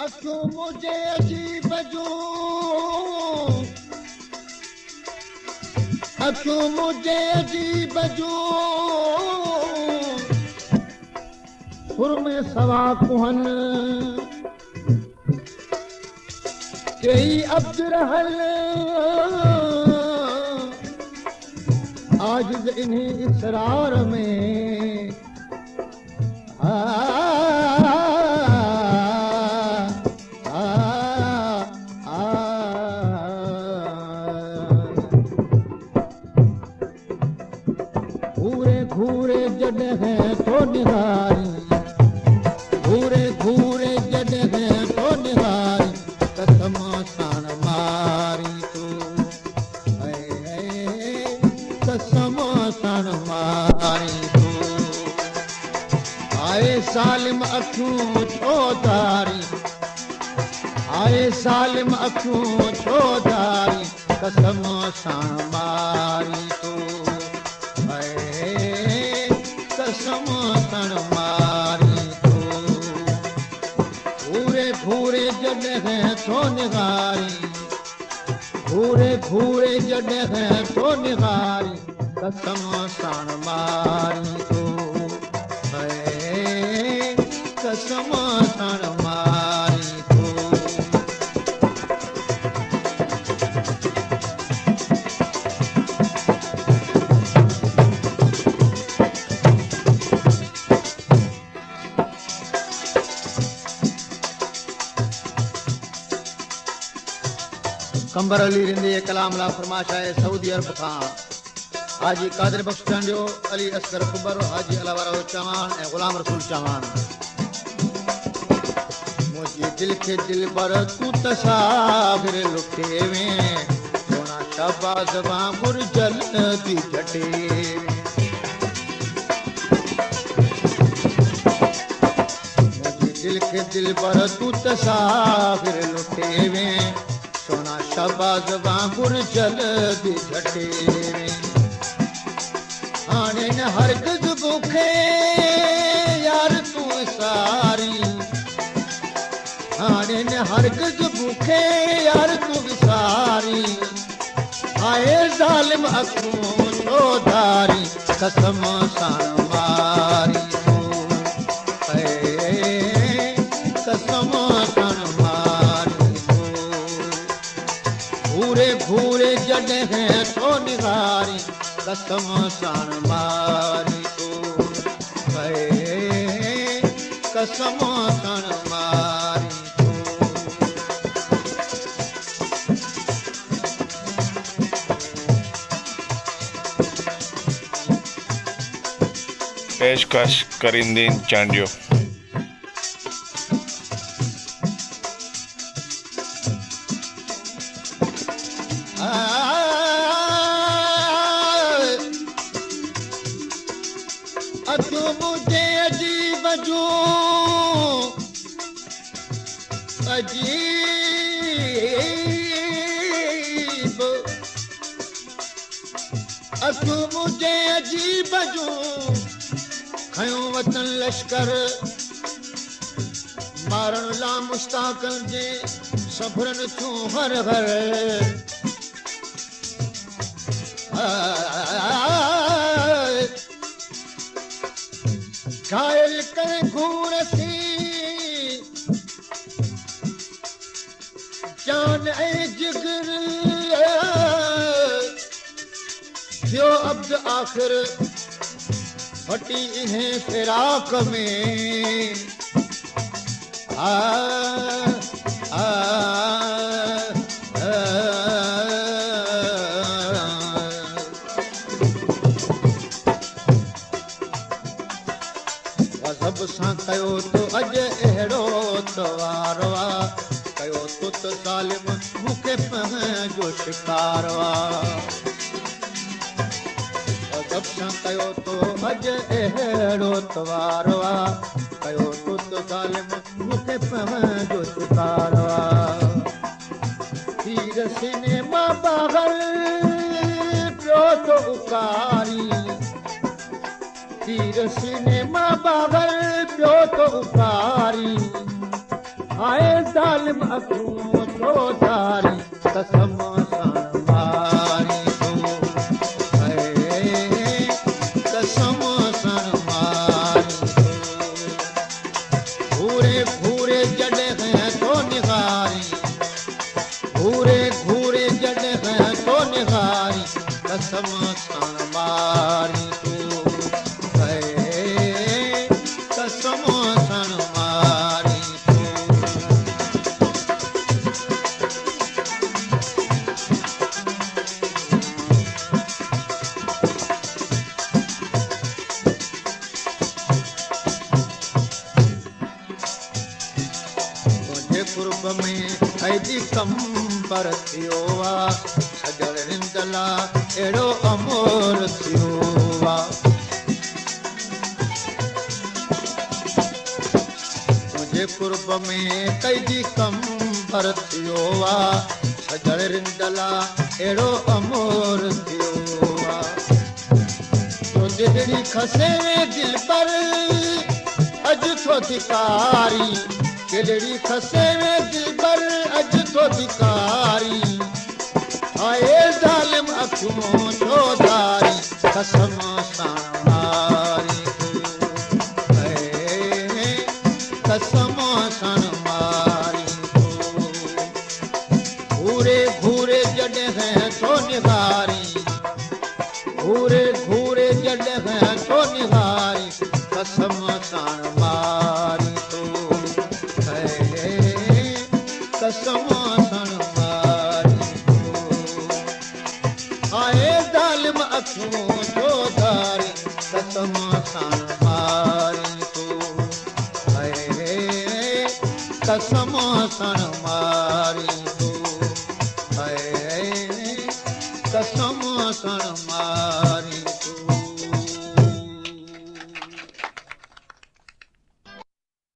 अखियूं मुझे अजीब जूं, अखियूं मुझे अजीब जूं, सुर में सवा कुहन कई अब्द रहल आजिज़ इन्हीं इसरार में घूरे घूरे जॾहिं तो निहारी, घूरे घूरे जॾहिं तो निहारी कसम साण मारी तूं कसम साण मारी तूं आए सालिम अखियूं छो धारी, आए सालिम अखियूं छो धारी कसम साण मारी तूं कसम साण मारी तूं घूरे घूरे जॾहिं तो निहारी, घूरे घूरे जॾहिं तो निहारी कसम साण मारी तूं कसम साण मारी तूं कंबर अली रिंदी कलाम ला फरमाश है सऊदी अरब खां हाजी कादिर बख्श चंडियो, अली असगर कुबर, हाजी अलावारा चवान ऐं गुलाम रसूल चवान। मुझे दिल के दिल पर तू तसाफिर लुटे में सोना शबाज वांगुर जलती जटे मुझे दिल के दिल पर तू तसाफिर लुटे में सोना शबाज वांगुर जलती जटे आने न हरगिज़ बुखे यार तू सारी, आने न हरगिज़ बुखे यार तू सारी आए ज़ालिम अखियूं छो धारी कसम साण मारी तूं कसम साण मारी तूं घूरे घूरे जॾहिं तो निहारी कसम साण मारी तूं कसम साण मारी तूं पेशकश करींदीन चांडियो। अखियूं मुझे अजीब जूं, अजीब अखियूं मुझे अजीब जूं खयों वतन लश्कर मारण ला मुश्ताकन जे सफरन थियूं हर हर घायल कर घूर सी जान ऐं जिगर थियो अब्द आखिर फटी इन्हें फिराक में आ आ गज़ब सां कयो तो अॼु अहिड़ो तवार वा कयो तो त ज़ालिम मूंखे पंहिंजो शिकार वा गज़ब सां कयो तो अॼु अहिड़ो तवार वा कयो तो त ज़ालिम मूंखे पंहिंजो शिकार वा तीर सीने मां बाग़ल पियो तो उकारी तीर सीने मां बाग़ल पियो तो उकारी आए ज़ालिम अखियूं छो धारी कसम सां मारी तूं कसम सां मारी घूरे घूरे जॾहिं तो निहारी घूरे घूरे जॾहिं तो निहारी कसम सां मारी तूं कसम सां मारी कुर्ब में ऐदी कम पर थियो सजल रिंदला एड़ो अमोर थियो मुझे कुर्ब में कैदी कम पर थियो सजल रिंदला एड़ो अमोर थियो तो दिलड़ी खसे दिल पर अज थो धिकारी दिलड़ी खसे में दिल पर अज तो धिकारी आए ज़ालिम अखियूं छो धारी कसम सां मारी कसम सां मारी घूरे घूरे जॾहिं तो निहारी घूरे घूरे जॾहिं तो निहारी कसम सां मारी कसम सां मारी आए ज़ालिम अखियूं छो धारी कसम सां मारी कसम सां मारी कसम सां मारी